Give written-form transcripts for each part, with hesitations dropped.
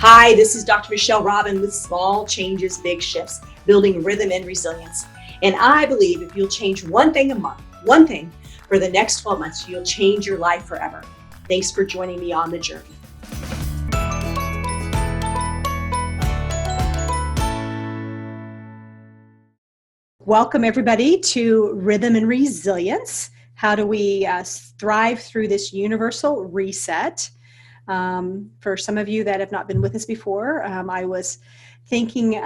Hi, this is Dr. Michelle Robin with Small Changes, Big Shifts, Building Rhythm and Resilience. And I believe if you'll change one thing a month, one thing for the next 12 months, you'll change your life forever. Thanks for joining me on the journey. Welcome everybody to Rhythm and Resilience. How do we thrive through this universal reset? For some of you that have not been with us before, I was thinking,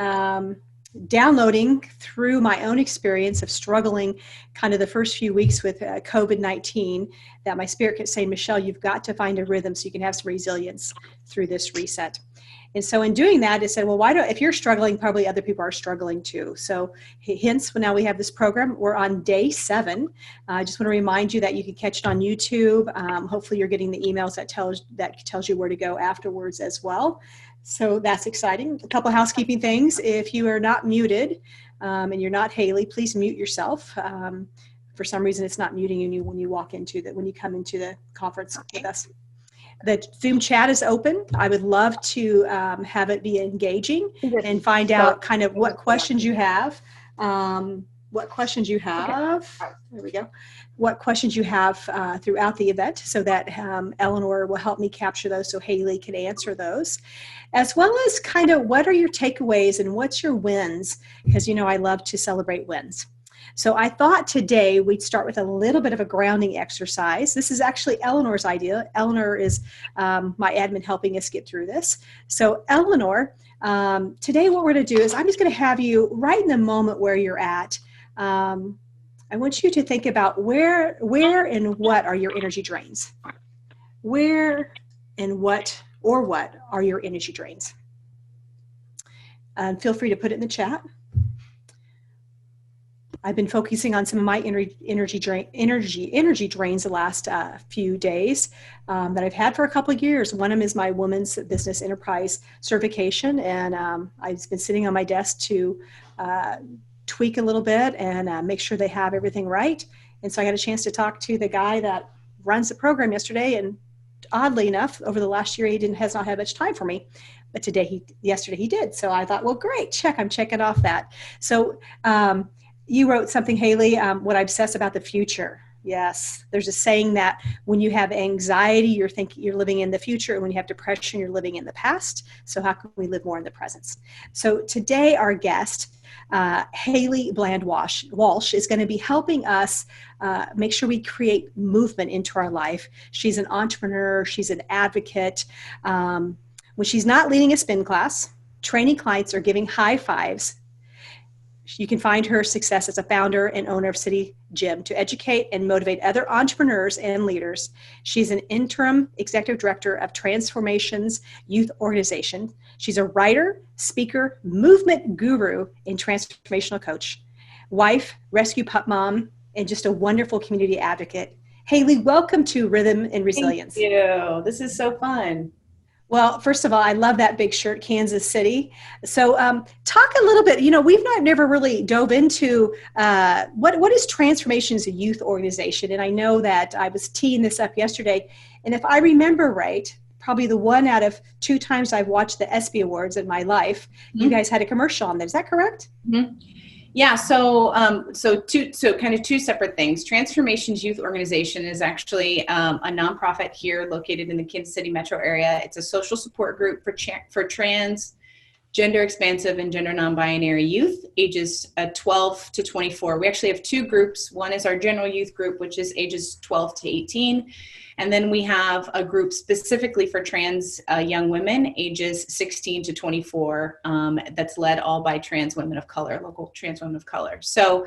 downloading through my own experience of struggling kind of the first few weeks with COVID-19, that my spirit kept saying, Michelle, you've got to find a rhythm so you can have some resilience through this reset. And so in doing that, it said, well, if you're struggling, probably other people are struggling too. So hence, now we have this program. We're on day 7. I just want to remind you that you can catch it on YouTube. Hopefully you're getting the emails that tells you where to go afterwards as well. So that's exciting. A couple housekeeping things. If you are not muted and you're not Hailee, please mute yourself. For some reason, it's not muting you when you come into the conference with us. The Zoom chat is open. I would love to have it be engaging and find out kind of what questions you have. There we go. What questions you have throughout the event, so that Eleanor will help me capture those so Hailee can answer those. As well as kind of what are your takeaways and what's your wins? Because, I love to celebrate wins. So I thought today we'd start with a little bit of a grounding exercise. This is actually Eleanor's idea. Eleanor is my admin helping us get through this. So Eleanor, today what we're going to do is I'm just going to have you right in the moment where you're at. I want you to think about where and what are your energy drains? Where and what are your energy drains? Feel free to put it in the chat. I've been focusing on some of my energy drains the last few days that I've had for a couple of years. One of them is my Women's Business Enterprise certification, and I've been sitting on my desk to tweak a little bit and make sure they have everything right. And so I got a chance to talk to the guy that runs the program yesterday, and oddly enough, over the last year, he has not had much time for me. But yesterday he did. So I thought, well, great, I'm checking off that. So you wrote something, Hailee, what I obsess about the future. Yes, there's a saying that when you have anxiety, you're living in the future, and when you have depression, you're living in the past. So how can we live more in the present? So today our guest, Hailee Bland Walsh, is going to be helping us make sure we create movement into our life. She's an entrepreneur. She's an advocate. When she's not leading a spin class, training clients, or giving high fives, you can find her success as a founder and owner of City Gym to educate and motivate other entrepreneurs and leaders. She's an interim executive director of Transformations Youth Organization. She's a writer, speaker, movement guru, and transformational coach, wife, rescue pup mom, and just a wonderful community advocate. Hailee, welcome to Rhythm and Resilience. Thank you. This is so fun. Well, first of all, I love that big shirt, Kansas City. So talk a little bit, we've never really dove into what is Transformations Youth Organization. And I know that I was teeing this up yesterday. And if I remember right, probably the 1 out of 2 times I've watched the ESPY Awards in my life, you guys had a commercial on there. Is that correct? Mm-hmm. Yeah, so kind of 2 separate things. Transformations Youth Organization is actually a nonprofit here located in the Kansas City metro area. It's a social support group for trans, gender expansive, and gender non-binary youth, ages 12 to 24. We actually have 2 groups. One is our general youth group, which is ages 12 to 18. And then we have a group specifically for trans young women, ages 16 to 24, that's led all by trans women of color, local trans women of color. So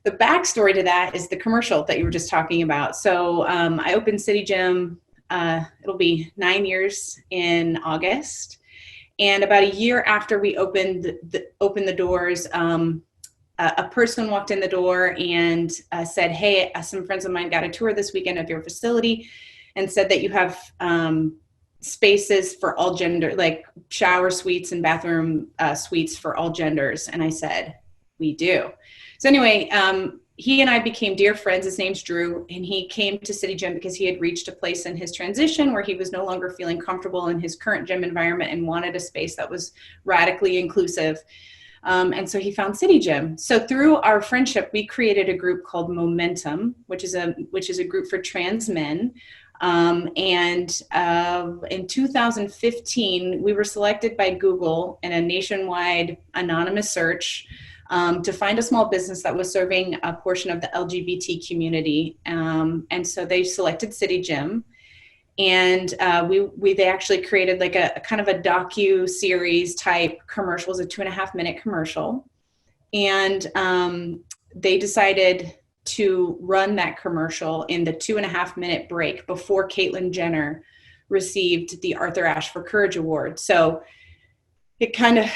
the backstory to that is the commercial that you were just talking about. So I opened City Gym, it'll be 9 years in August. And about a year after we opened the doors, a person walked in the door and said, hey, some friends of mine got a tour this weekend of your facility and said that you have spaces for all gender, like shower suites and bathroom suites for all genders. And I said, we do. So anyway, he and I became dear friends. His name's Drew, and he came to City Gym because he had reached a place in his transition where he was no longer feeling comfortable in his current gym environment and wanted a space that was radically inclusive. And so he found City Gym. So through our friendship, we created a group called Momentum, which is a group for trans men. In 2015, we were selected by Google in a nationwide anonymous search to find a small business that was serving a portion of the LGBT community. And so they selected City Gym. And they actually created like a kind of a docu-series type commercial. It was a 2.5-minute commercial. And they decided to run that commercial in the 2.5-minute break before Caitlyn Jenner received the Arthur Ashe for Courage Award. So it kind of,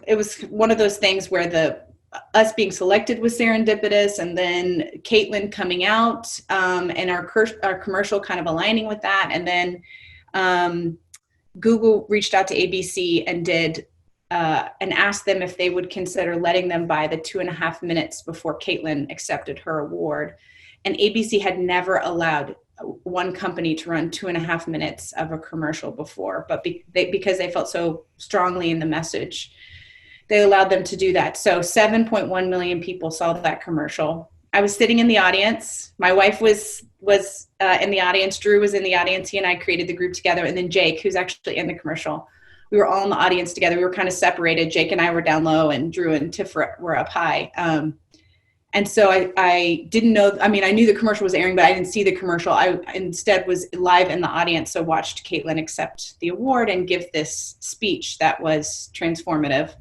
it was one of those things where us being selected was serendipitous, and then Caitlyn coming out and our commercial kind of aligning with that. And then Google reached out to ABC and and asked them if they would consider letting them buy the 2.5 minutes before Caitlyn accepted her award. And ABC had never allowed one company to run 2.5 minutes of a commercial before, but because they felt so strongly in the message, they allowed them to do that. So 7.1 million people saw that commercial. I was sitting in the audience. My wife was in the audience. Drew was in the audience. He and I created the group together. And then Jake, who's actually in the commercial, we were all in the audience together. We were kind of separated. Jake and I were down low, and Drew and Tiff were up high. And so I didn't know, I knew the commercial was airing, but I didn't see the commercial. I instead was live in the audience. So watched Caitlyn accept the award and give this speech that was transformative.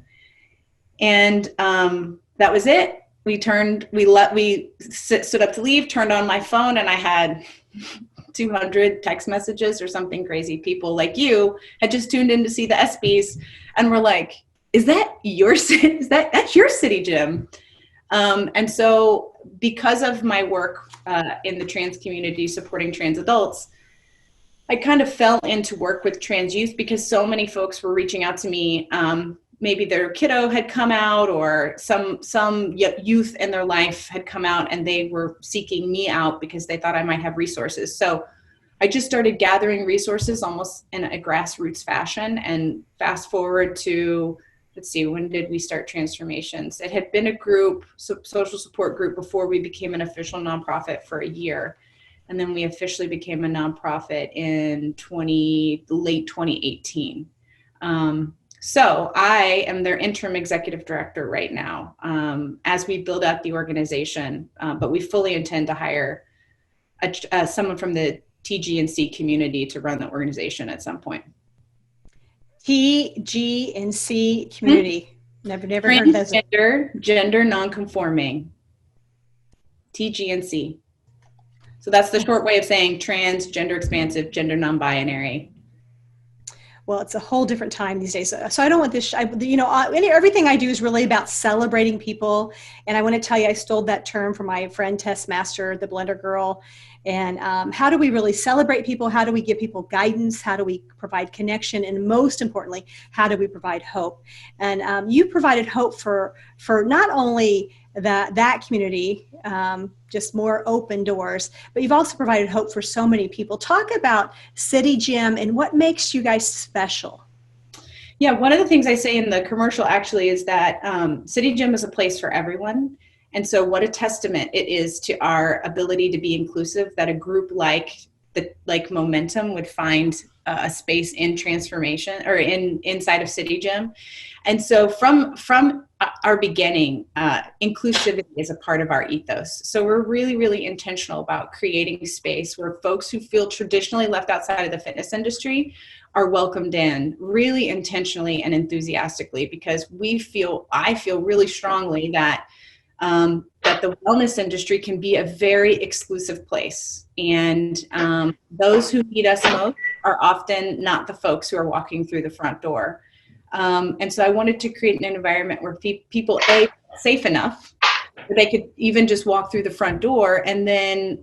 And that was it. We stood up to leave, turned on my phone, and I had 200 text messages or something crazy. People like you had just tuned in to see the ESPYs and were like, that's your City Gym? And so because of my work in the trans community supporting trans adults, I kind of fell into work with trans youth because so many folks were reaching out to me. Maybe their kiddo had come out, or some youth in their life had come out, and they were seeking me out because they thought I might have resources. So I just started gathering resources almost in a grassroots fashion. And fast forward to, let's see, when did we start Transformations? It had been a group, social support group, before we became an official nonprofit for a year. And then we officially became a nonprofit in late 2018. So I am their interim executive director right now as we build out the organization, but we fully intend to hire someone from the TG&C community to run the organization at some point. TG&C community. Never heard of those. Gender nonconforming. TG&C. So that's the short way of saying trans, gender expansive, gender non-binary. Well, it's a whole different time these days. So I don't want this, everything I do is really about celebrating people. And I want to tell you, I stole that term from my friend Tess Master, the Blender Girl. And how do we really celebrate people? How do we give people guidance? How do we provide connection? And most importantly, how do we provide hope? And you provided hope for not only that community, just more open doors, but you've also provided hope for so many people. Talk about City Gym and what makes you guys special. Yeah, one of the things I say in the commercial actually is that City Gym is a place for everyone. And so what a testament it is to our ability to be inclusive that a group like Momentum would find a space in transformation or inside of City Gym. And so from our beginning, inclusivity is a part of our ethos. So we're really, really intentional about creating space where folks who feel traditionally left outside of the fitness industry are welcomed in really intentionally and enthusiastically, because I feel really strongly that the wellness industry can be a very exclusive place. And those who need us most are often not the folks who are walking through the front door. And so I wanted to create an environment where people safe enough that they could even just walk through the front door, and then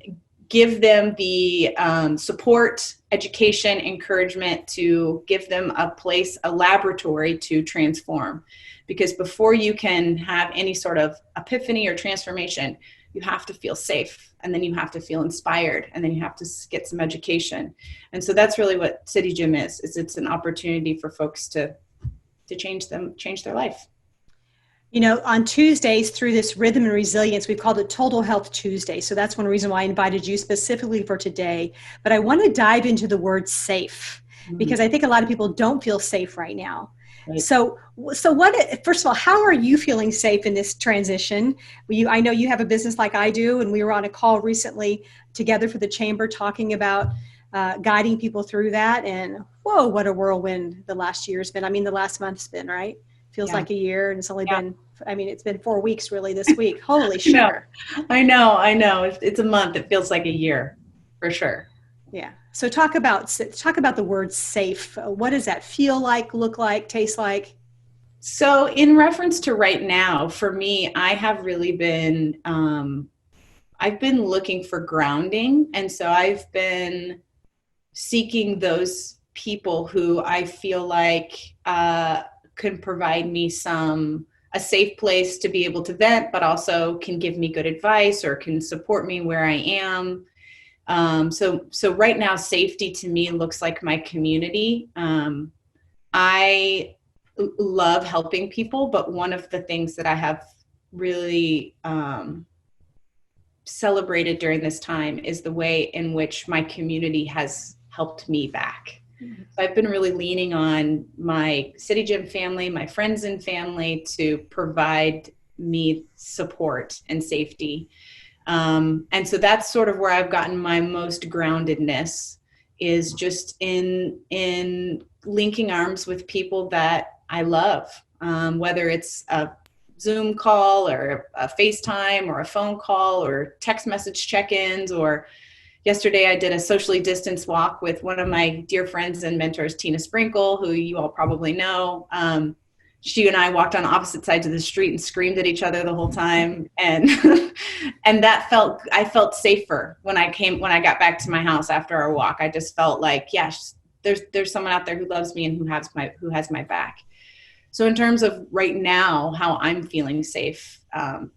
give them the support, education, encouragement, to give them a place, a laboratory to transform. Because before you can have any sort of epiphany or transformation, you have to feel safe, and then you have to feel inspired, and then you have to get some education. And so that's really what City Gym is. It's an opportunity for folks to change their life. You know, on Tuesdays, through this Rhythm and Resilience, we've called it Total Health Tuesday. So that's one reason why I invited you specifically for today. But I want to dive into the word safe, because I think a lot of people don't feel safe right now. Right. So what, first of all, how are you feeling safe in this transition? I know you have a business like I do, and we were on a call recently together for the chamber talking about guiding people through that. And whoa, what a whirlwind the last year's been. I mean, the last month's been, right? Feels like a year, and it's only been, I mean, it's been 4 weeks really this week. Holy sugar. I know. It's a month. It feels like a year for sure. Yeah. So talk about the word safe. What does that feel like, look like, taste like? So in reference to right now, for me, I have really been, I've been looking for grounding. And so I've been seeking those people who I feel like, can provide me a safe place to be able to vent, but also can give me good advice or can support me where I am. So right now, safety to me looks like my community. I love helping people, but one of the things that I have really celebrated during this time is the way in which my community has helped me back. So I've been really leaning on my City Gym family, my friends and family, to provide me support and safety. And so that's sort of where I've gotten my most groundedness, is just in linking arms with people that I love, whether it's a Zoom call or a FaceTime or a phone call or text message check-ins, or yesterday I did a socially distanced walk with one of my dear friends and mentors, Tina Sprinkle, who you all probably know. She and I walked on opposite sides of the street and screamed at each other the whole time. And and I felt safer when I got back to my house after our walk. I just felt like, yes, there's someone out there who loves me and who has my back. So in terms of right now, how I'm feeling safe,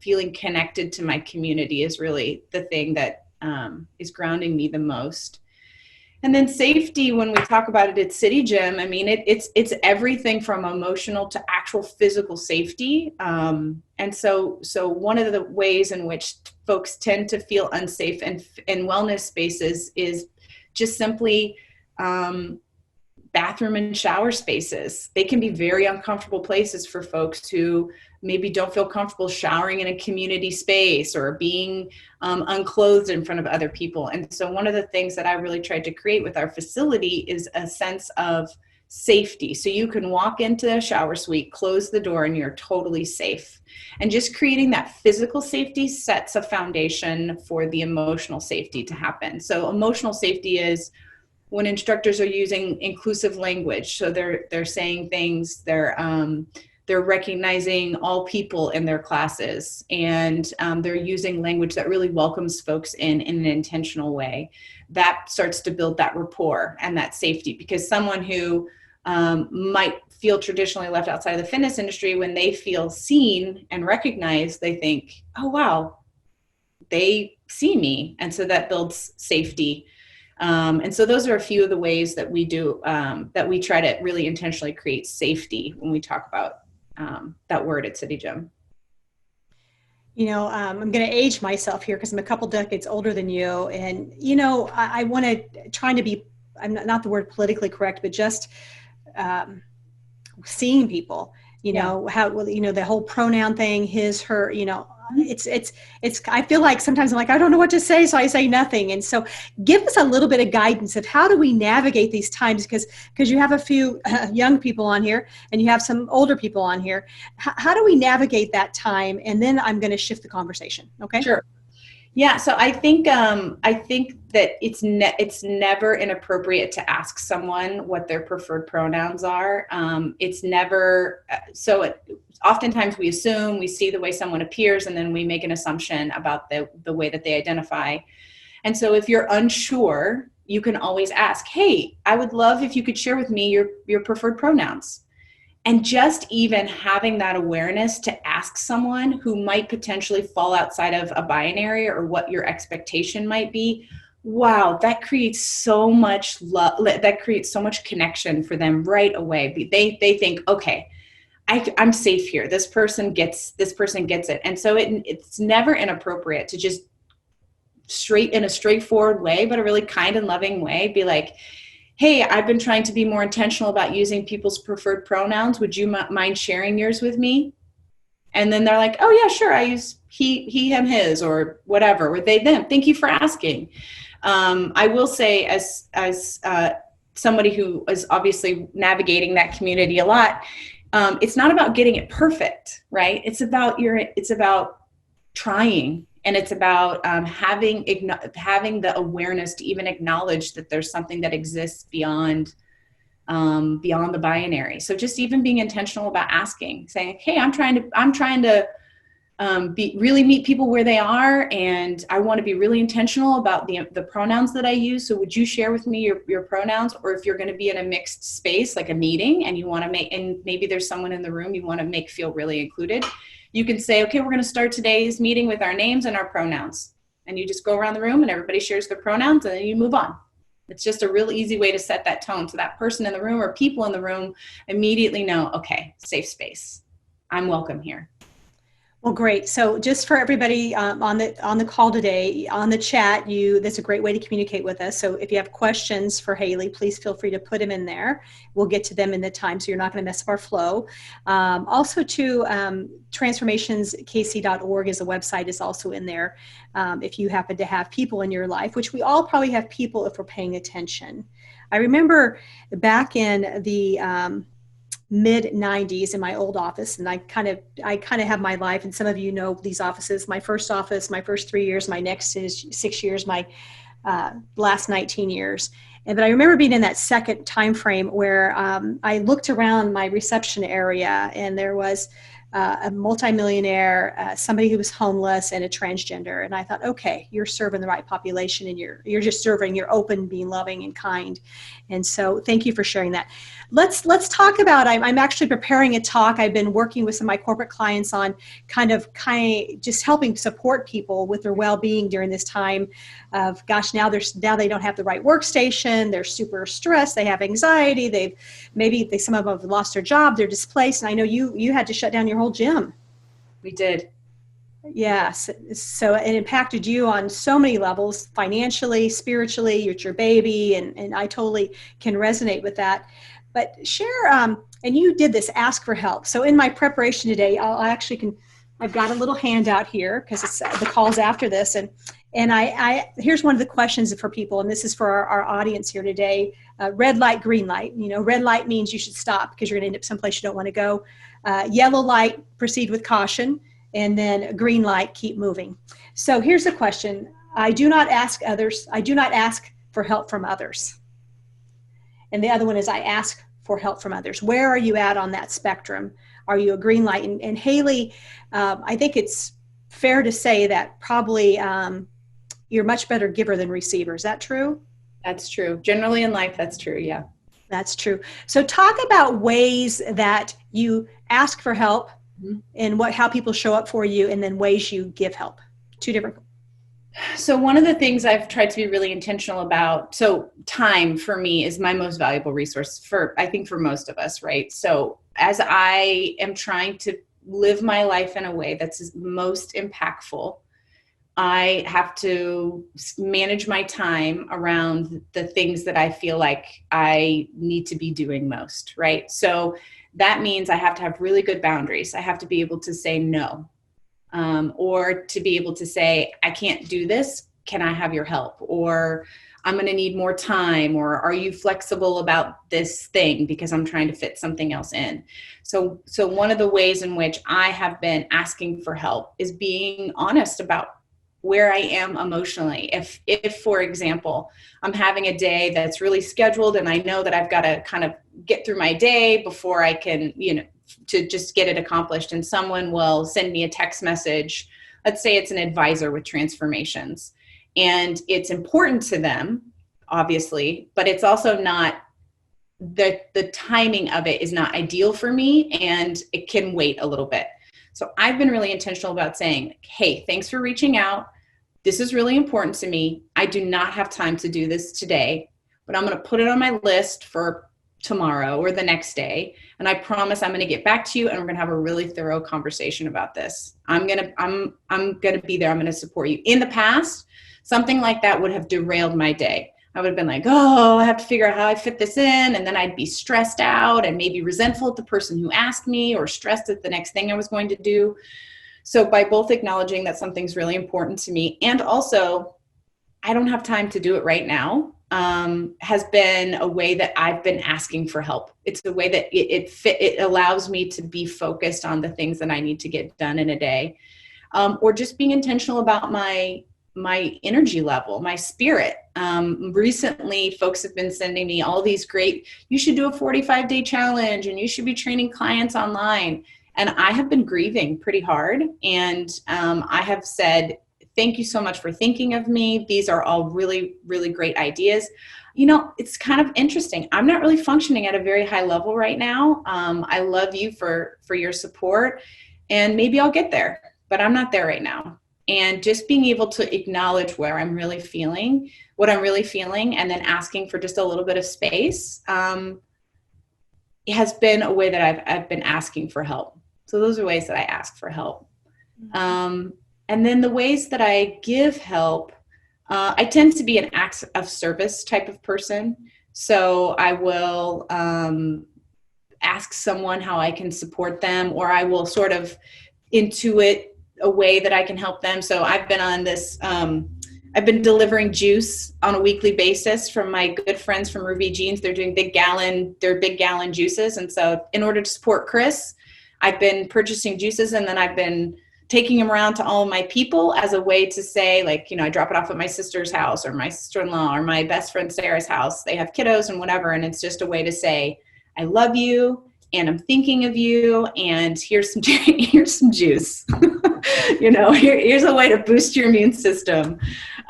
feeling connected to my community is really the thing that is grounding me the most. And then safety, when we talk about it at City Gym, I mean, it's everything from emotional to actual physical safety. And so one of the ways in which folks tend to feel unsafe in wellness spaces is just simply bathroom and shower spaces. They can be very uncomfortable places for folks who maybe don't feel comfortable showering in a community space or being unclothed in front of other people. And so one of the things that I really tried to create with our facility is a sense of safety. So you can walk into a shower suite, close the door, and you're totally safe. And just creating that physical safety sets a foundation for the emotional safety to happen. So emotional safety is when instructors are using inclusive language. So they're saying things, they're recognizing all people in their classes, and they're using language that really welcomes folks in an intentional way. That starts to build that rapport and that safety, because someone who might feel traditionally left outside of the fitness industry, when they feel seen and recognized, they think, oh, wow, they see me. And so that builds safety. And so those are a few of the ways that we do, that we try to really intentionally create safety when we talk about that word at City Gym. You know, I'm going to age myself here because I'm a couple decades older than you. And, you know, I want to try to be, I'm not the word politically correct, but just seeing people, you know, how, you know, the whole pronoun thing, his, her, you know, it's, I feel like sometimes I'm like, I don't know what to say. So I say nothing. And so give us a little bit of guidance of how do we navigate these times? Because you have a few young people on here and you have some older people on here. How do we navigate that time? And then I'm going to shift the conversation. Okay. Sure. Yeah. So I think that it's never inappropriate to ask someone what their preferred pronouns are. It's never, oftentimes we assume, we see the way someone appears, and then we make an assumption about the way that they identify. And so if you're unsure, you can always ask, hey, I would love if you could share with me your preferred pronouns. And just even having that awareness to ask someone who might potentially fall outside of a binary or what your expectation might be, wow, that creates so much love, that creates so much connection for them right away. They think, okay, I'm safe here. This person gets it. And so it's never inappropriate to just in a straightforward way, but a really kind and loving way, be like, hey, I've been trying to be more intentional about using people's preferred pronouns. Would you mind sharing yours with me? And then they're like, oh yeah, sure. I use he, him, his, or whatever, or they, them. Thank you for asking. I will say, as somebody who is obviously navigating that community a lot, it's not about getting it perfect, right? It's about trying. And it's about having the awareness to even acknowledge that there's something that exists beyond the binary. So just even being intentional about asking, saying, "Hey, I'm trying to really meet people where they are, and I want to be really intentional about the pronouns that I use. So would you share with me your pronouns?" Or if you're going to be in a mixed space, like a meeting, and you want to and maybe there's someone in the room you want to make feel really included, you can say, okay, we're going to start today's meeting with our names and our pronouns. And you just go around the room and everybody shares their pronouns, and then you move on. It's just a real easy way to set that tone so that person in the room or people in the room immediately know, okay, safe space. I'm welcome here. Well, great. So just for everybody on the call today, on the chat, that's a great way to communicate with us. So if you have questions for Hailee, please feel free to put them in there. We'll get to them in the time, so you're not going to mess up our flow. Also, transformationskc.org is a website, is also in there. If you happen to have people in your life, which we all probably have people if we're paying attention. I remember back in the mid 90s in my old office, and I kind of have my life, and some of you know these offices. My first office, my first 3 years, my next is 6 years, my last 19 years. But I remember being in that second time frame where I looked around my reception area, and there was a multimillionaire, somebody who was homeless, and a transgender. And I thought, okay, you're serving the right population, and you're just serving, you're open, being loving and kind. And so thank you for sharing that. Let's talk about, I'm actually preparing a talk. I've been working with some of my corporate clients on kind of just helping support people with their well-being during this time of, gosh, now they don't have the right workstation, they're super stressed, they have anxiety, some of them have lost their job, they're displaced. And I know you had to shut down your whole gym. We did. Yes. So it impacted you on so many levels, financially, spiritually, your baby, and I totally can resonate with that. But share, and you did this, ask for help. So in my preparation today, I've got a little handout here because it's the calls after this. And here's one of the questions for people, and this is for our audience here today. Red light, green light. Red light means you should stop because you're going to end up someplace you don't want to go. Yellow light, proceed with caution. And then green light, keep moving. So here's the question. I do not ask for help from others. And the other one is I ask for help from others. Where are you at on that spectrum? Are you a green light? And Hailee, I think it's fair to say that probably you're a much better giver than receiver. Is that true? That's true. Generally in life, that's true. Yeah. That's true. So talk about ways that you ask for help, and how people show up for you, and then ways you give help. Two different. So one of the things I've tried to be really intentional about, so time for me is my most valuable resource I think for most of us, right? So as I am trying to live my life in a way that's most impactful, I have to manage my time around the things that I feel like I need to be doing most, right? So that means I have to have really good boundaries. I have to be able to say no. Or to be able to say, I can't do this. Can I have your help? Or I'm going to need more time. Or are you flexible about this thing because I'm trying to fit something else in? So one of the ways in which I have been asking for help is being honest about where I am emotionally. If, for example, I'm having a day that's really scheduled and I know that I've got to kind of get through my day before I can, to just get it accomplished, and someone will send me a text message. Let's say it's an advisor with transformations. and it's important to them, obviously, but it's also not, the timing of it is not ideal for me, and it can wait a little bit. So I've been really intentional about saying, hey, thanks for reaching out. This is really important to me. I do not have time to do this today, but I'm going to put it on my list for tomorrow or the next day. And I promise I'm going to get back to you, and we're going to have a really thorough conversation about this. I'm going to be there. I'm going to support you. In the past, something like that would have derailed my day. I would have been like, oh, I have to figure out how I fit this in. And then I'd be stressed out and maybe resentful at the person who asked me, or stressed at the next thing I was going to do. So by both acknowledging that something's really important to me, and also I don't have time to do it right now, has been a way that I've been asking for help. It's a way that it allows me to be focused on the things that I need to get done in a day, or just being intentional about my energy level, my spirit. Recently, folks have been sending me all these great, you should do a 45-day challenge, and you should be training clients online. And I have been grieving pretty hard. And I have said, thank you so much for thinking of me. These are all really, really great ideas. You know, it's kind of interesting. I'm not really functioning at a very high level right now. I love you for your support, and maybe I'll get there, but I'm not there right now. And just being able to acknowledge what I'm really feeling, and then asking for just a little bit of space, it has been a way that I've been asking for help. So those are ways that I ask for help. And then the ways that I give help, I tend to be an acts of service type of person. So I will ask someone how I can support them, or I will sort of intuit a way that I can help them. So I've been on this, I've been delivering juice on a weekly basis from my good friends from Ruby Jeans. They're doing big gallon juices. And so in order to support Chris, I've been purchasing juices, and then I've been taking them around to all of my people as a way to say, like, you know, I drop it off at my sister's house, or my sister-in-law, or my best friend Sarah's house. They have kiddos and whatever. And it's just a way to say, I love you, and I'm thinking of you, and here's some juice. You know, here's a way to boost your immune system.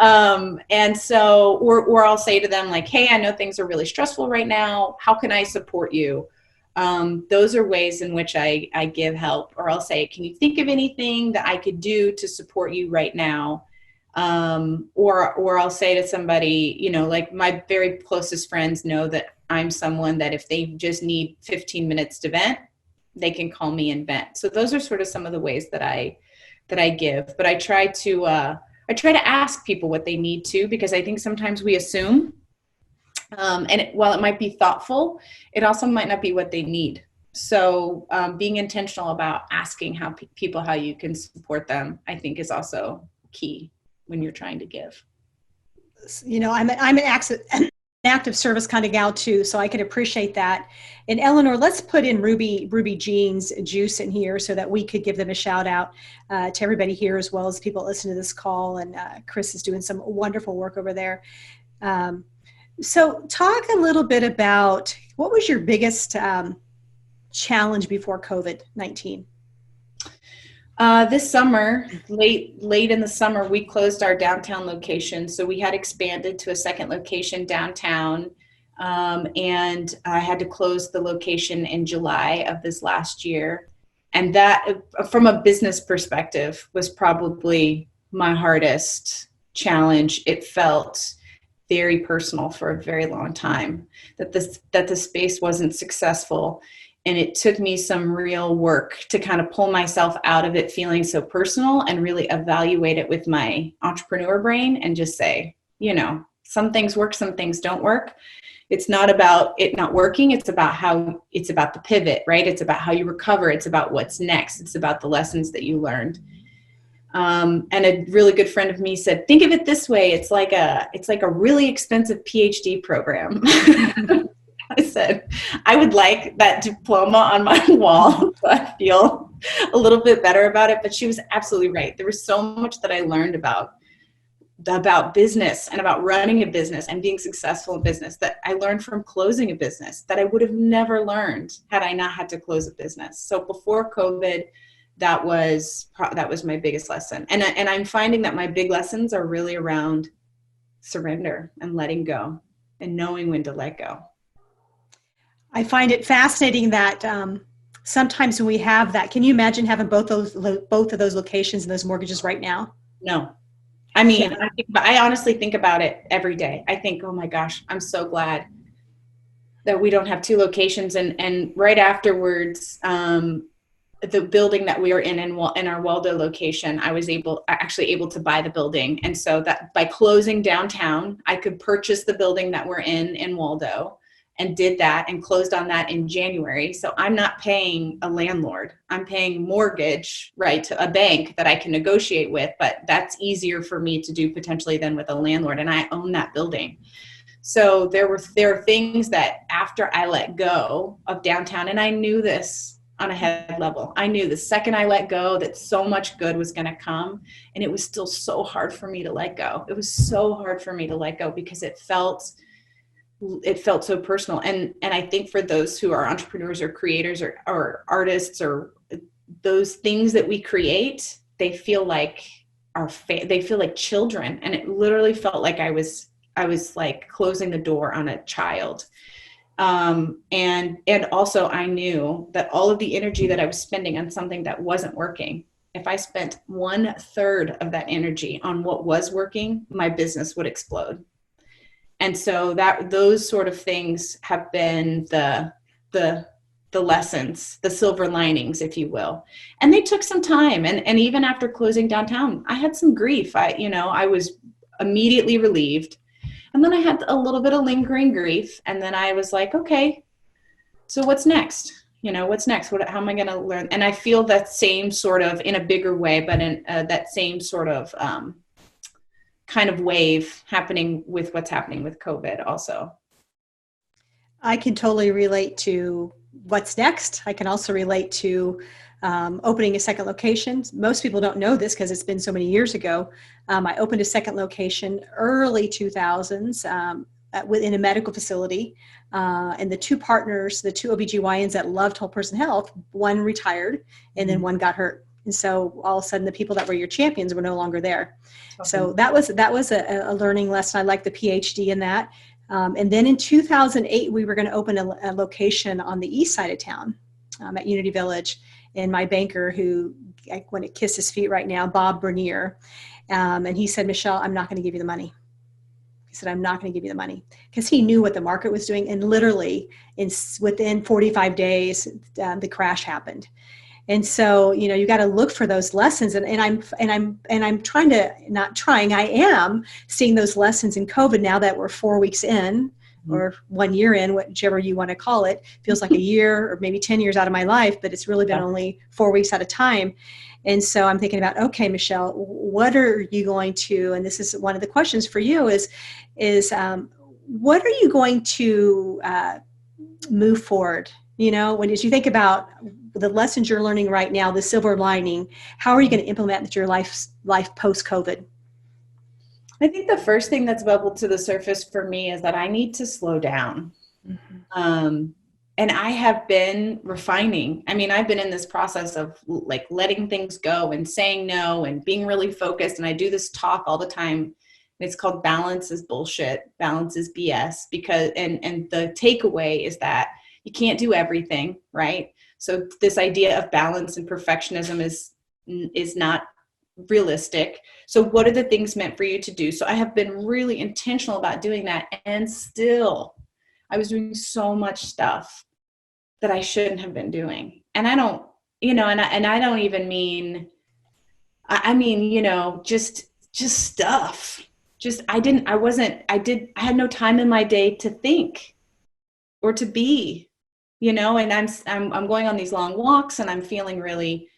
And so, or I'll say to them, like, hey, I know things are really stressful right now. How can I support you? Those are ways in which I give help. Or I'll say, can you think of anything that I could do to support you right now? Or I'll say to somebody, you know, like my very closest friends know that I'm someone that if they just need 15 minutes to vent, they can call me and vent. So those are sort of some of the ways that I give. But I try to ask people what they need to, because I think sometimes we assume, and while it might be thoughtful, it also might not be what they need. So being intentional about asking people how you can support them, I think, is also key when you're trying to give. You know, I'm an active service kind of gal too, so I can appreciate that. And Eleanor, let's put in Ruby Jeans juice in here so that we could give them a shout out to everybody here, as well as people listening to this call. And Chris is doing some wonderful work over there. So talk a little bit about, what was your biggest challenge before COVID-19? This summer, late in the summer, we closed our downtown location. So we had expanded to a second location downtown. And I had to close the location in July of this last year. And that, from a business perspective, was probably my hardest challenge. It felt very personal for a very long time that the space wasn't successful. And it took me some real work to kind of pull myself out of it feeling so personal, and really evaluate it with my entrepreneur brain and just say, you know, some things work, some things don't work. It's not about it not working. It's about the pivot, right? It's about how you recover. It's about what's next. It's about the lessons that you learned. And a really good friend of me said, think of it this way. It's like a really expensive PhD program. I said, I would like that diploma on my wall so I feel a little bit better about it. But she was absolutely right. There was so much that I learned about business and about running a business and being successful in business that I learned from closing a business that I would have never learned had I not had to close a business. So before COVID, that was my biggest lesson. And I'm finding that my big lessons are really around surrender and letting go and knowing when to let go. I find it fascinating that sometimes when we have that, can you imagine having both of those locations and those mortgages right now? No. I mean, I honestly think about it every day. I think, oh my gosh, I'm so glad that we don't have two locations. And right afterwards, the building that we were in our Waldo location, I was actually able to buy the building. And so that by closing downtown, I could purchase the building that we're in Waldo, and did that and closed on that in January. So I'm not paying a landlord. I'm paying mortgage, right, to a bank that I can negotiate with, but that's easier for me to do potentially than with a landlord. And I own that building. So there are things that after I let go of downtown, and I knew this on a head level, I knew the second I let go that so much good was going to come. And it was still so hard for me to let go. It was so hard for me to let go because it felt so personal. And I think for those who are entrepreneurs or creators or artists or those things that we create, they feel like they feel like children. And it literally felt like I was like closing the door on a child. And also I knew that all of the energy that I was spending on something that wasn't working, if I spent 1/3 of that energy on what was working, my business would explode. And so those sort of things have been the lessons, the silver linings, if you will. And they took some time. And even after closing downtown, I had some grief. I was immediately relieved. And then I had a little bit of lingering grief. And then I was like, okay, so what's next? What's next? How am I going to learn? And I feel that same sort of, in a bigger way, but in that same sort of kind of wave happening with what's happening with COVID also. I can totally relate to what's next. I can also relate to opening a second location. Most people don't know this because it's been so many years ago. I opened a second location early 2000s within a medical facility. And the two partners, the two OBGYNs that loved whole person health, one retired and then one got hurt. And so all of a sudden the people that were your champions were no longer there. Okay. So that was a learning lesson. I like the PhD in that. And then in 2008, we were going to open a location on the east side of town at Unity Village. And my banker, who I want to kiss his feet right now, Bob Bernier, and he said, Michelle, I'm not going to give you the money. He said, I'm not going to give you the money, because he knew what the market was doing. And literally within 45 days, the crash happened. And so, you got to look for those lessons. And I'm trying to, not trying, I am seeing those lessons in COVID now that we're 4 weeks in, or 1 year in, whichever you want to call it. Feels like a year or maybe 10 years out of my life, but it's really been only 4 weeks at a time. And so I'm thinking about, okay, Michelle, what are you going to, and this is one of the questions for you is what are you going to move forward? As you think about the lessons you're learning right now, the silver lining, how are you going to implement into your life post-COVID? I think the first thing that's bubbled to the surface for me is that I need to slow down. Mm-hmm. And I have been refining. I mean, I've been in this process of like letting things go and saying no and being really focused. And I do this talk all the time. It's called Balance is Bullshit. Balance is BS. And the takeaway is that you can't do everything, right? So this idea of balance and perfectionism is not realistic. So what are the things meant for you to do? So I have been really intentional about doing that. And still, I was doing so much stuff that I shouldn't have been doing. And I don't, and I don't even mean, I mean, just stuff. I had no time in my day to think or to be, and I'm going on these long walks and I'm feeling really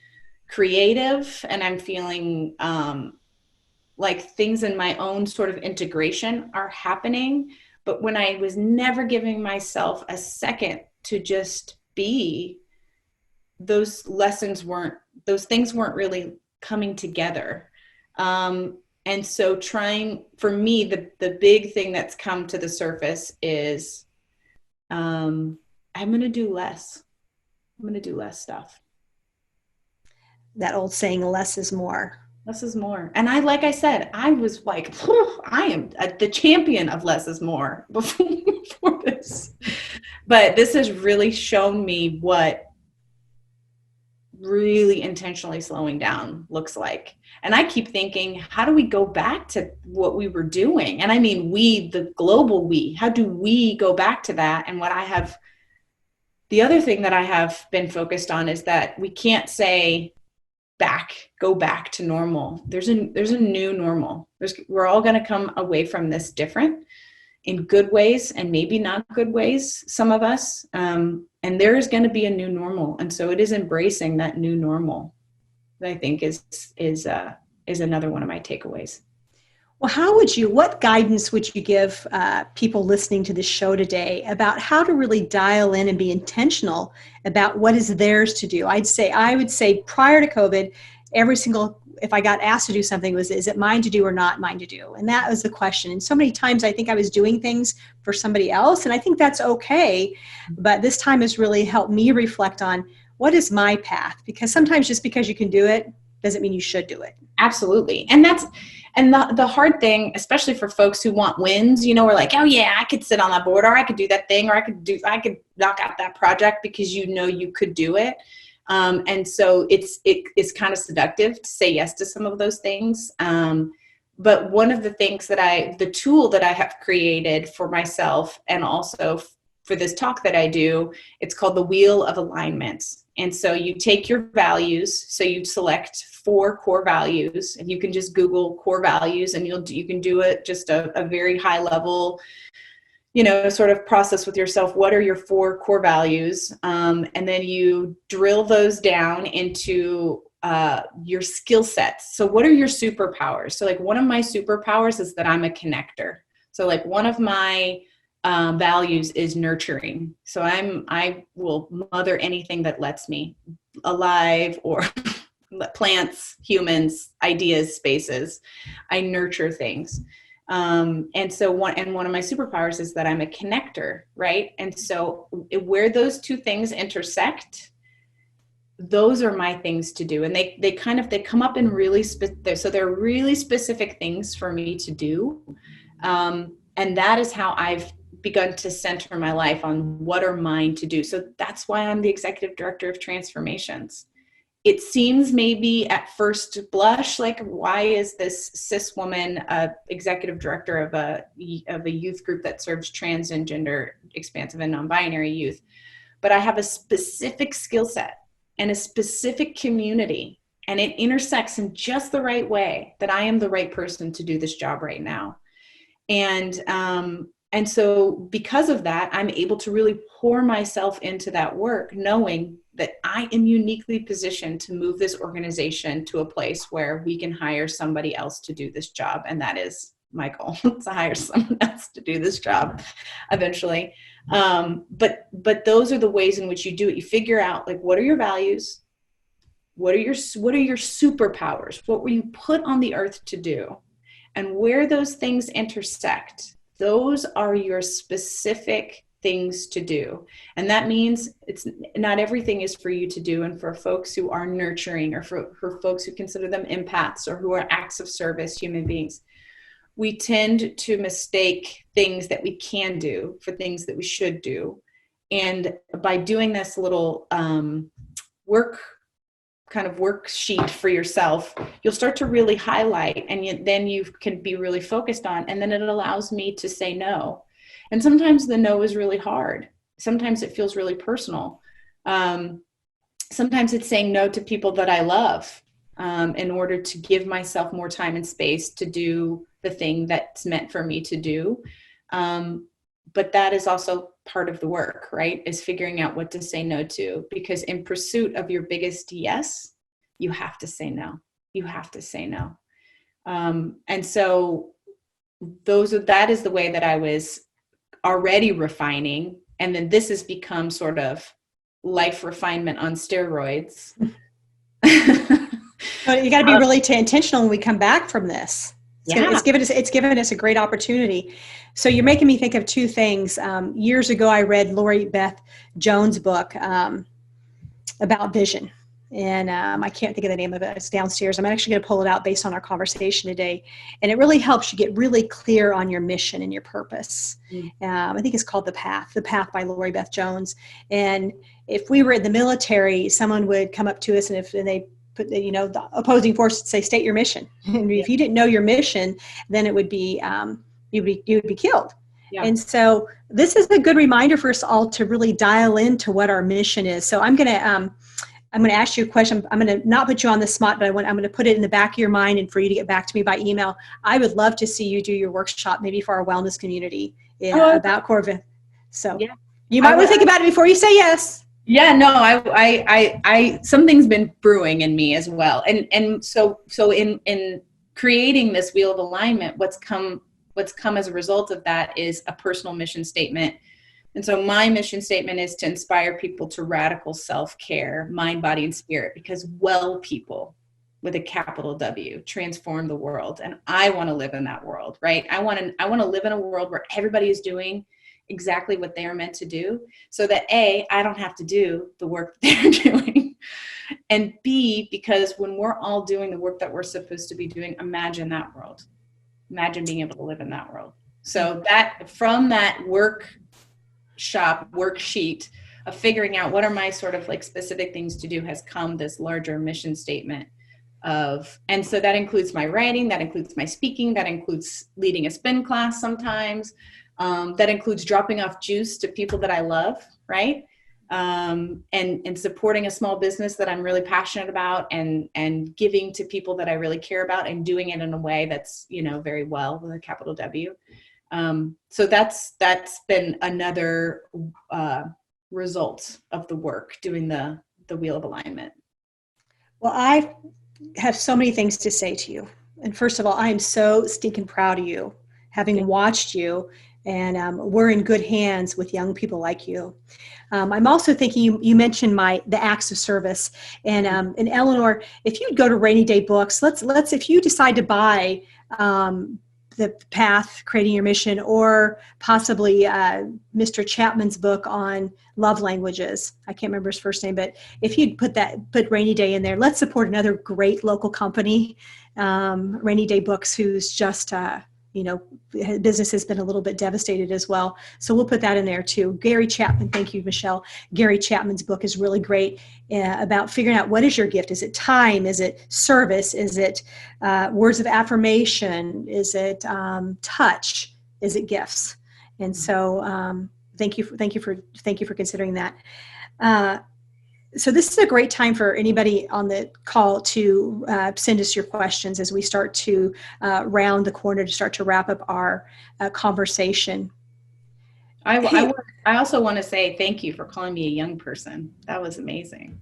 creative, and I'm feeling like things in my own sort of integration are happening. But when I was never giving myself a second to just be, those things weren't really coming together. And so for me, the big thing that's come to the surface is I'm going to do less. I'm going to do less stuff. That old saying, less is more. Less is more. And like I said, I was like, I am the champion of less is more before this. But this has really shown me what really intentionally slowing down looks like. And I keep thinking, how do we go back to what we were doing? And I mean, we, the global we, how do we go back to that? And the other thing that I have been focused on is that we can't say go back to normal. There's a new normal. We're all going to come away from this different, in good ways and maybe not good ways, some of us. And there is going to be a new normal. And so it is embracing that new normal that I think is another one of my takeaways. Well, what guidance would you give people listening to this show today about how to really dial in and be intentional about what is theirs to do? I would say prior to COVID, if I got asked to do something, is it mine to do or not mine to do? And that was the question. And so many times I think I was doing things for somebody else, and I think that's okay. But this time has really helped me reflect on what is my path, because sometimes just because you can do it doesn't mean you should do it. Absolutely. And the hard thing, especially for folks who want wins, we're like, oh yeah, I could sit on that board, or I could do that thing, or I could knock out that project, because you could do it. And so it's kind of seductive to say yes to some of those things. But one of the things the tool that I have created for myself, and also for this talk that I do, it's called the Wheel of Alignment. And so you take your values, so you select 4 core values, and you can just Google core values, and you can do it just a very high level, sort of process with yourself. What are your 4 core values? And then you drill those down into your skill sets. So what are your superpowers? So like one of my superpowers is that I'm a connector. So like one of my values is nurturing. So I will mother anything that lets me, alive or plants, humans, ideas, spaces. I nurture things. And one of my superpowers is that I'm a connector, right? And so where those two things intersect, those are my things to do. And they come up in really so they're really specific things for me to do. And that is how I've begun to center my life on what are mine to do. So that's why I'm the executive director of transformations. It seems maybe at first blush like, why is this cis woman executive director of a youth group that serves trans and gender expansive and non-binary youth? But I have a specific skill set and a specific community, and it intersects in just the right way that I am the right person to do this job right now. And so because of that, I'm able to really pour myself into that work, knowing that I am uniquely positioned to move this organization to a place where we can hire somebody else to do this job. And that is my goal, to hire someone else to do this job eventually. But those are the ways in which you do it. You figure out, like, what are your values? What are your superpowers? What were you put on the earth to do? And where those things intersect, those are your specific things to do. And that means it's not everything is for you to do. And for folks who are nurturing, or for folks who consider them empaths, or who are acts of service human beings, we tend to mistake things that we can do for things that we should do. And by doing this little worksheet for yourself, you'll start to really highlight, and then you can be really focused on, and then it allows me to say no. And sometimes the no is really hard. Sometimes it feels really personal. Sometimes it's saying no to people that I love in order to give myself more time and space to do the thing that's meant for me to do. But that is also part of the work, right? Is figuring out what to say no to, because in pursuit of your biggest yes, you have to say no. You have to say no. And so that is the way that I was already refining. And then this has become sort of life refinement on steroids. But you got to be really intentional when we come back from this. It's given us a great opportunity. So you're making me think of two things. Years ago, I read Lori Beth Jones' book about vision. And I can't think of the name of it. It's downstairs. I'm actually going to pull it out based on our conversation today. And it really helps you get really clear on your mission and your purpose. I think it's called The Path by Lori Beth Jones. And if we were in the military, someone would come up to us, and if they put, the opposing force would say, state your mission. And if you didn't know your mission, then it would be, you would be killed. Yeah. And so this is a good reminder for us all to really dial into what our mission is. So I'm going to ask you a question. I'm going to not put you on the spot, but I'm going to put it in the back of your mind and for you to get back to me by email. I would love to see you do your workship, maybe for our wellness community about Corvin. So you might want to think about it before you say yes. Yeah, no, I something's been brewing in me as well. And so in creating this wheel of alignment, what's come as a result of that is a personal mission statement. And so my mission statement is to inspire people to radical self-care, mind, body, and spirit, because well people with a capital W transform the world. And I want to live in that world, right? I want to live in a world where everybody is doing exactly what they are meant to do, so that A, I don't have to do the work that they're doing. And B, because when we're all doing the work that we're supposed to be doing, imagine that world. Imagine being able to live in that world. So that from that worksheet of figuring out what are my sort of like specific things to do has come this larger mission statement and so that includes my writing, that includes my speaking, that includes leading a spin class sometimes, that includes dropping off juice to people that I love, right? And supporting a small business that I'm really passionate about, and giving to people that I really care about, and doing it in a way that's, very well with a capital W. So that's been another result of the work, doing the wheel of alignment. Well, I have so many things to say to you. And first of all, I am so stinking proud of you, having watched you, and we're in good hands with young people like you. I'm also thinking you mentioned the acts of service, and Eleanor, if you'd go to Rainy Day Books, let's if you decide to buy The Path, Creating Your Mission, or possibly Mr. Chapman's book on love languages. I can't remember his first name, but if you'd put Rainy Day in there, let's support another great local company, Rainy Day Books, who's just, business has been a little bit devastated as well. So we'll put that in there too. Gary Chapman, thank you, Michelle. Gary Chapman's book is really great about figuring out what is your gift. Is it time? Is it service? Is it words of affirmation? Is it touch? Is it gifts? And so thank you for considering that. So this is a great time for anybody on the call to send us your questions as we start to round the corner to start to wrap up our conversation. I also want to say thank you for calling me a young person. That was amazing.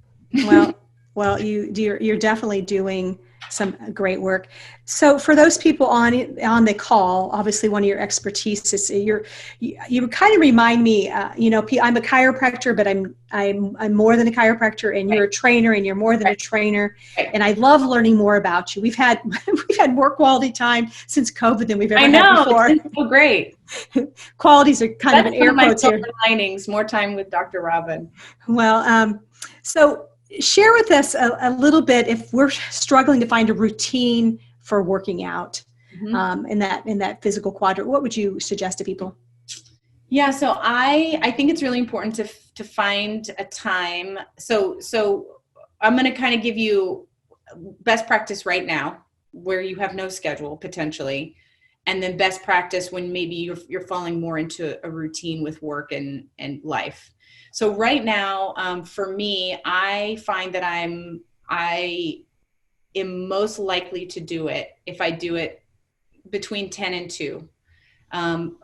Well, you're definitely doing some great work. So for those people on the call, obviously one of your expertise is you kind of remind me, I'm a chiropractor, but I'm more than a chiropractor, and you're a trainer, and you're more than a trainer. And I love learning more about you. We've had more quality time since COVID than we've ever had before. It's been so great. Qualities are kind of an air quotes here. Linings, more time with Dr. Robin. Well, so share with us a little bit if we're struggling to find a routine for working out in that physical quadrant. What would you suggest to people? Yeah, so I think it's really important to find a time. So I'm going to kind of give you best practice right now, where you have no schedule potentially, and then best practice when maybe you're falling more into a routine with work and life. So right now, for me, I find that I am most likely to do it if I do it between 10 and 2.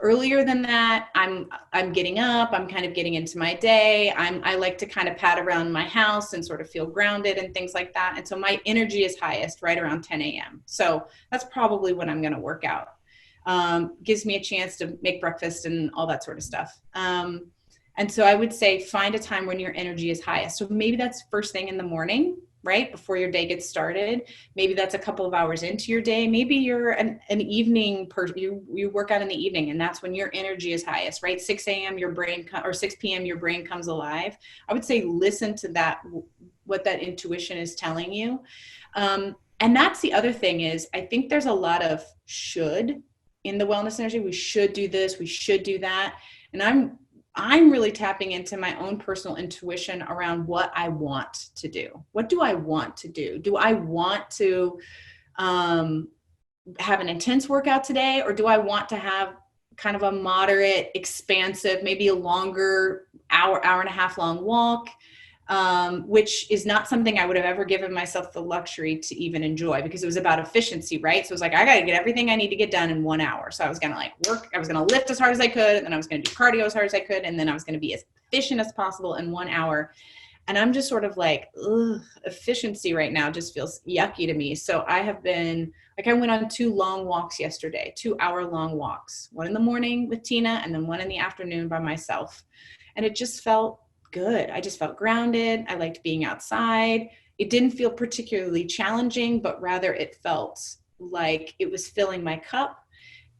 Earlier than that, I'm getting up, I'm kind of getting into my day. I like to kind of pat around my house and sort of feel grounded and things like that. And so my energy is highest right around 10 a.m. So that's probably when I'm going to work out. Gives me a chance to make breakfast and all that sort of stuff. And so I would say find a time when your energy is highest. So maybe that's first thing in the morning, right? Before your day gets started. Maybe that's a couple of hours into your day. Maybe you're an evening person, you work out in the evening, and that's when your energy is highest, right? 6 a.m. or 6 p.m. your brain comes alive. I would say listen to that intuition is telling you. And that's the other thing is, I think there's a lot of should in the wellness energy. We should do this, we should do that. And I'm really tapping into my own personal intuition around what I want to do. What do I want to do? Do I want to have an intense workout today? Or do I want to have kind of a moderate, expansive, maybe a longer hour and a half long walk? Which is not something I would have ever given myself the luxury to even enjoy, because it was about efficiency, right? So it was like, I got to get everything I need to get done in 1 hour. So I was going to work, I was going to lift as hard as I could, and then I was going to do cardio as hard as I could, and then I was going to be as efficient as possible in 1 hour. And I'm just sort of like, ugh, efficiency right now just feels yucky to me. So I have been I went on 2 long walks yesterday, 2-hour-long walks, one in the morning with Tina and then one in the afternoon by myself. And it just felt good. I just felt grounded. I liked being outside. It didn't feel particularly challenging, but rather it felt like it was filling my cup.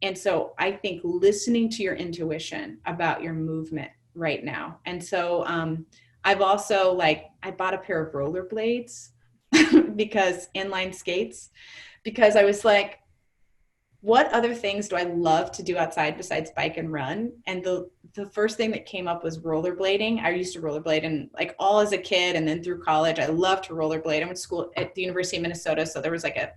And so I think listening to your intuition about your movement right now. And so I've also I bought a pair of rollerblades because inline skates, because I was like, what other things do I love to do outside besides bike and run? And the first thing that came up was rollerblading. I used to rollerblade and all as a kid, and then through college, I loved to rollerblade. I went to school at the University of Minnesota, so there was a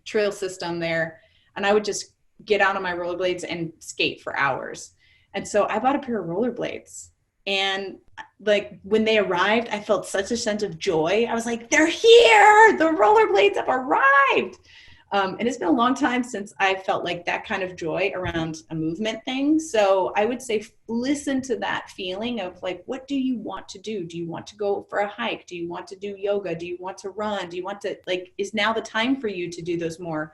trail system there, and I would just get out on my rollerblades and skate for hours. And so I bought a pair of rollerblades, and when they arrived, I felt such a sense of joy. I was like, they're here, the rollerblades have arrived. And it's been a long time since I felt like that kind of joy around a movement thing. So I would say listen to that feeling of what do you want to do? Do you want to go for a hike? Do you want to do yoga? Do you want to run? Do you want to is now the time for you to do those more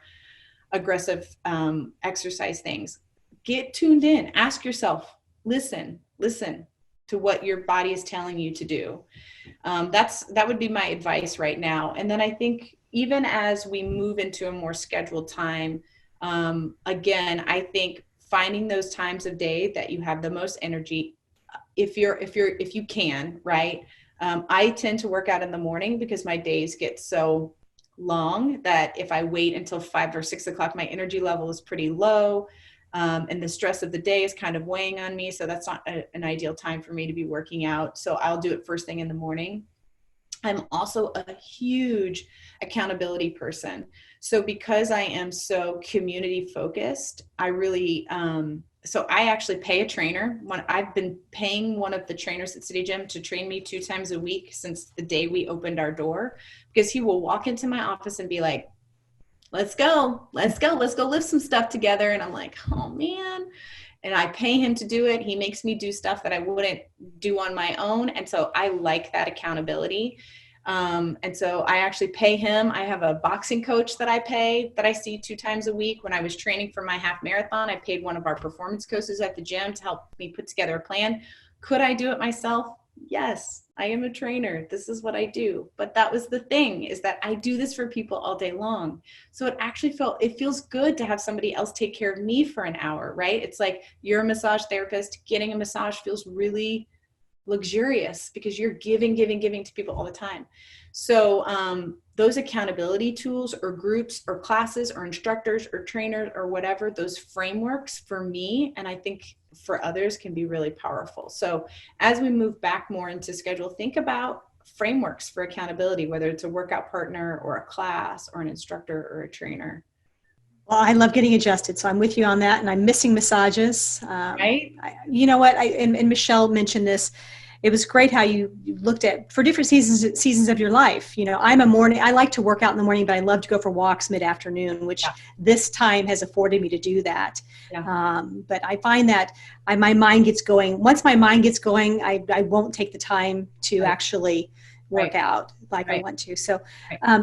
aggressive exercise things? Get tuned in, ask yourself, listen to what your body is telling you to do. That would be my advice right now. And then I think even as we move into a more scheduled time, again, I think finding those times of day that you have the most energy, if you can, right? I tend to work out in the morning because my days get so long that if I wait until 5 or 6 o'clock, my energy level is pretty low. And the stress of the day is kind of weighing on me. So that's not an ideal time for me to be working out. So I'll do it first thing in the morning. I'm also a huge accountability person. So because I am so community focused, I really, so I actually pay a trainer. I've been paying one of the trainers at City Gym to train me 2 times a week since the day we opened our door, because he will walk into my office and be like, let's go lift some stuff together. And I'm like, oh man. And I pay him to do it. He makes me do stuff that I wouldn't do on my own. And so I like that accountability. And so I actually pay him. I have a boxing coach that I see 2 times a week. When I was training for my half marathon, I paid one of our performance coaches at the gym to help me put together a plan. Could I do it myself? Yes, I am a trainer. This is what I do. But that was the thing, is that I do this for people all day long. So it feels good to have somebody else take care of me for an hour, right? It's like you're a massage therapist. Getting a massage feels really luxurious because you're giving to people all the time. So those accountability tools or groups or classes or instructors or trainers or whatever, those frameworks for me, and I think for others, can be really powerful. So as we move back more into schedule, think about frameworks for accountability, whether it's a workout partner or a class or an instructor or a trainer. Well, I love getting adjusted, so I'm with you on that, and I'm missing massages. Right? You know what? And Michelle mentioned this. It was great how you looked at for different seasons of your life. I like to work out in the morning, but I love to go for walks mid-afternoon, which this time has afforded me to do that. Yeah. But I find that my mind gets going. Once my mind gets going, I won't take the time to actually work out like I want to. So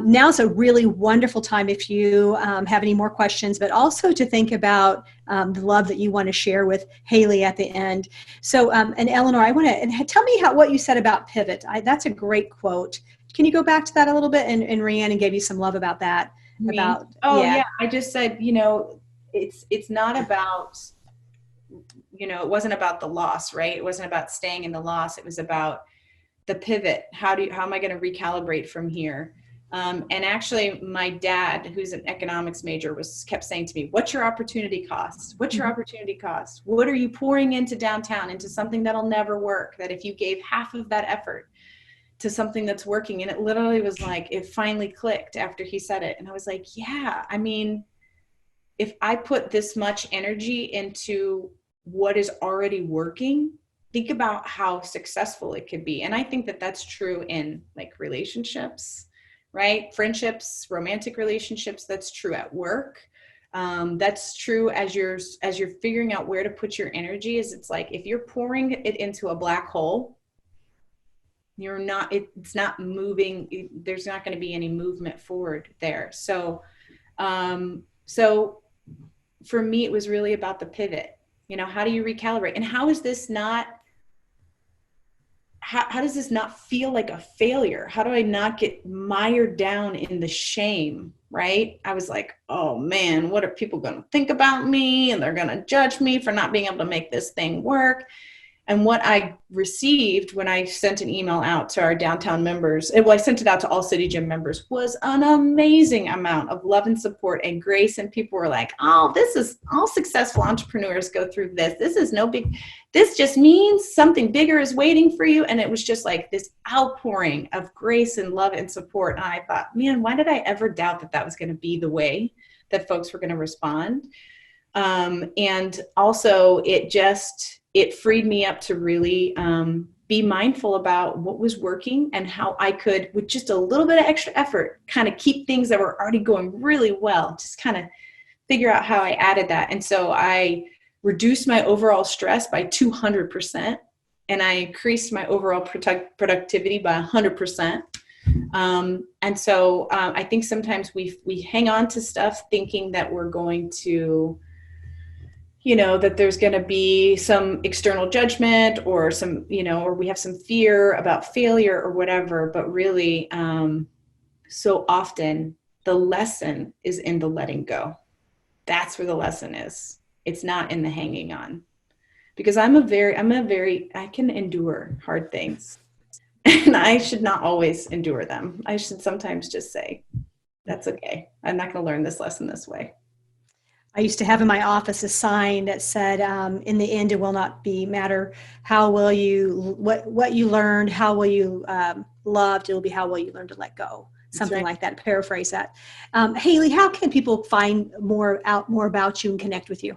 now's a really wonderful time if you have any more questions, but also to think about the love that you want to share with Hailee at the end. So, and Eleanor, I want to tell me what you said about pivot. That's a great quote. Can you go back to that a little bit? And Rhiannon gave you some love about that. I just said, it's not about, it wasn't about the loss, right? It wasn't about staying in the loss. It was about the pivot. How am I going to recalibrate from here? And actually my dad, who's an economics major, kept saying to me, what's your opportunity cost? What's your opportunity cost? What are you pouring into downtown, into something that'll never work, that if you gave half of that effort to something that's working? And it literally was like, it finally clicked after he said it. And I was like, yeah, I mean, if I put this much energy into what is already working, think about how successful it could be. And I think that that's true in like relationships, right? Friendships, romantic relationships. That's true at work. That's true as you're figuring out where to put your energy. It's like, if you're pouring it into a black hole, it's not moving. There's not going to be any movement forward there. So for me, it was really about the pivot. How do you recalibrate? And how does this not feel like a failure? How do I not get mired down in the shame, right? I was like, oh man, what are people going to think about me? And they're going to judge me for not being able to make this thing work. And what I received when I sent an email out to our downtown members, I sent it out to all City Gym members, was an amazing amount of love and support and grace. And people were like, oh, this is all successful entrepreneurs go through this. This is no big, this just means something bigger is waiting for you. And it was just like this outpouring of grace and love and support. And I thought, man, why did I ever doubt that was going to be the way that folks were going to respond? And also it freed me up to really be mindful about what was working and how I could, with just a little bit of extra effort, kind of keep things that were already going really well, just kind of figure out how I added that. And so I reduced my overall stress by 200%, and I increased my overall productivity by 100%. And so I think sometimes we hang on to stuff thinking that we're going to, that there's going to be some external judgment or some, or we have some fear about failure or whatever. But really, so often the lesson is in the letting go. That's where the lesson is. It's not in the hanging on, because I can endure hard things, and I should not always endure them. I should sometimes just say, that's okay. I'm not going to learn this lesson this way. I used to have in my office a sign that said, in the end, it will not matter how well what you learned, how well you loved, it'll be how well you learned to let go. Something like that, paraphrase that. Hailee, how can people find more about you and connect with you?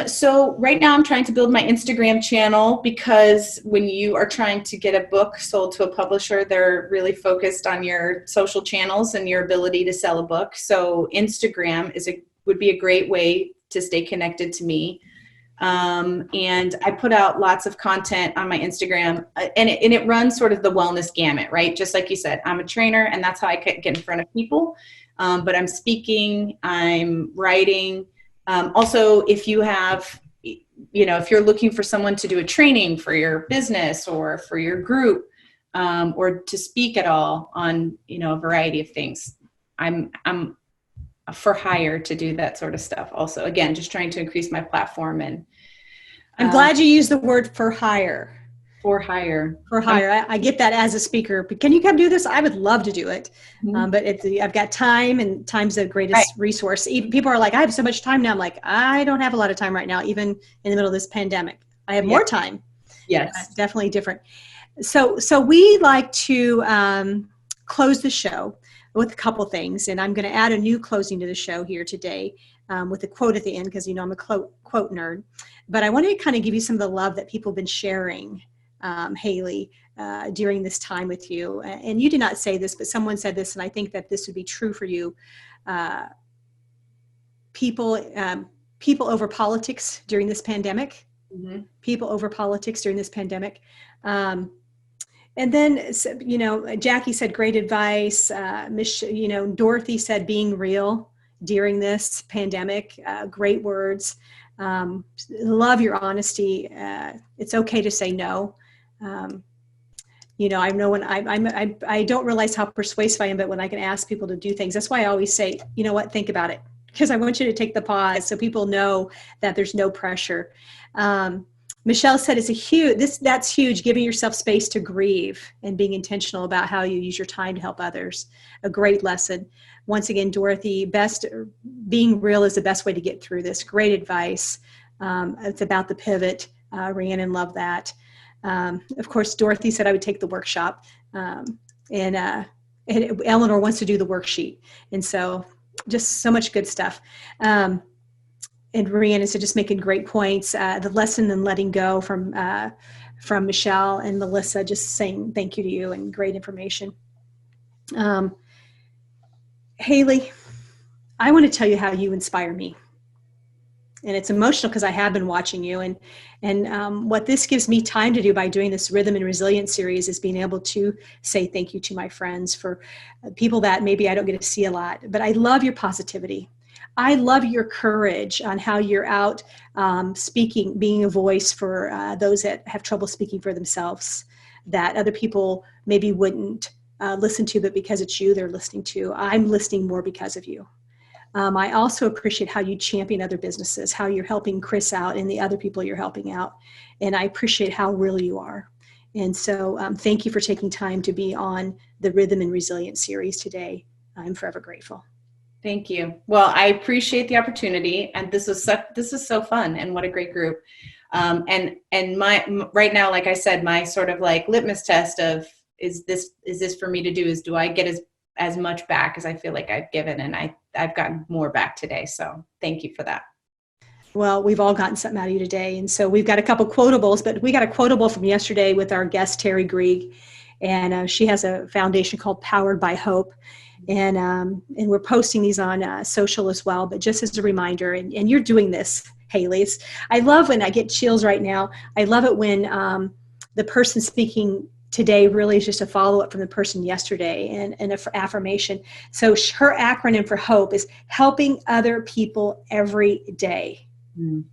So right now I'm trying to build my Instagram channel, because when you are trying to get a book sold to a publisher, they're really focused on your social channels and your ability to sell a book. So Instagram would be a great way to stay connected to me. And I put out lots of content on my Instagram, and it runs sort of the wellness gamut, right? Just like you said, I'm a trainer, and that's how I get in front of people. But I'm speaking, I'm writing. Also, if you have, if you're looking for someone to do a training for your business or for your group, or to speak at all on, a variety of things, I'm for hire to do that sort of stuff. Also, again, just trying to increase my platform. And I'm glad you used the word for hire. For hire. I get that as a speaker, but can you come do this? I would love to do it. Mm-hmm. But I've got time, and time's the greatest resource. Even people are like, I have so much time now. I'm like, I don't have a lot of time right now, even in the middle of this pandemic. I have more time. Yes. Definitely different. So we like to close the show with a couple things, and I'm going to add a new closing to the show here today with a quote at the end, because I'm a quote nerd. But I want to kind of give you some of the love that people have been sharing, Hailee, during this time with you. And you did not say this, but someone said this, and I think that this would be true for you. People over politics during this pandemic. Mm-hmm. People over politics during this pandemic. And then, Jackie said great advice. Dorothy said being real during this pandemic. Great words. Love your honesty. It's okay to say no. I know when I don't realize how persuasive I am, but when I can ask people to do things, that's why I always say, you know what, think about it, because I want you to take the pause so people know that there's no pressure. Michelle said that's huge, giving yourself space to grieve and being intentional about how you use your time to help others. A great lesson. Once again, Dorothy, being real is the best way to get through this. Great advice. It's about the pivot. Rhiannon, love that. Of course, Dorothy said I would take the workshop. And Eleanor wants to do the worksheet. And so just so much good stuff. And Rhiannon said just making great points. The lesson in letting go from Michelle and Melissa, just saying thank you to you and great information. Hailee, I want to tell you how you inspire me. And it's emotional because I have been watching you. And what this gives me time to do by doing this Rhythm and Resilience series is being able to say thank you to my friends, for people that maybe I don't get to see a lot. But I love your positivity. I love your courage on how you're out speaking, being a voice for those that have trouble speaking for themselves, that other people maybe wouldn't listen to, but because it's you they're listening to. I'm listening more because of you. I also appreciate how you champion other businesses, how you're helping Chris out and the other people you're helping out. And I appreciate how real you are. And so thank you for taking time to be on the Rhythm and Resilience series today. I'm forever grateful. Thank you. Well, I appreciate the opportunity, and this is so fun, and what a great group. And my right now, like I said, my sort of like litmus test of is this for me to do, is do I get as much back as I feel like I've given, and I've gotten more back today. So thank you for that. Well, we've all gotten something out of you today, and so we've got a couple quotables, but we got a quotable from yesterday with our guest Terry Grieg, and she has a foundation called Powered by Hope. And we're posting these on social as well, but just as a reminder, and you're doing this, Hailee. I love when I get chills right now. I love it when the person speaking today really is just a follow-up from the person yesterday, and an affirmation. So her acronym for HOPE is helping other people every day. Mm.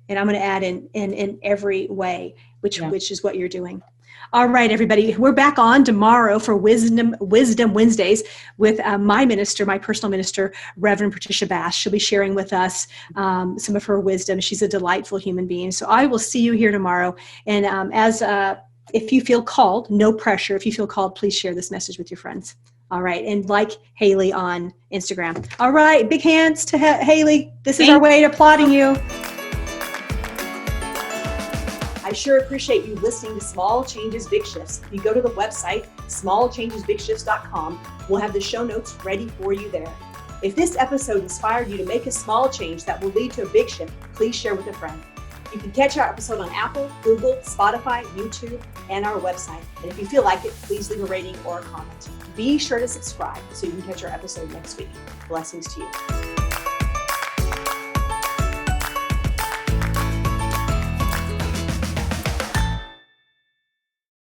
And I'm going to add in every way, which is what you're doing. All right, everybody, we're back on tomorrow for Wisdom Wednesdays with my minister, my personal minister, Reverend Patricia Bass. She'll be sharing with us some of her wisdom. She's a delightful human being. So I will see you here tomorrow. And if you feel called, no pressure. If you feel called, please share this message with your friends. All right, and like Hailee on Instagram. All right, big hands to Hailee. This is our way to applauding you. I sure appreciate you listening to Small Changes, Big Shifts. If you go to the website, smallchangesbigshifts.com, we'll have the show notes ready for you there. If this episode inspired you to make a small change that will lead to a big shift, please share with a friend. You can catch our episode on Apple, Google, Spotify, YouTube, and our website. And if you feel like it, please leave a rating or a comment. Be sure to subscribe so you can catch our episode next week. Blessings to you.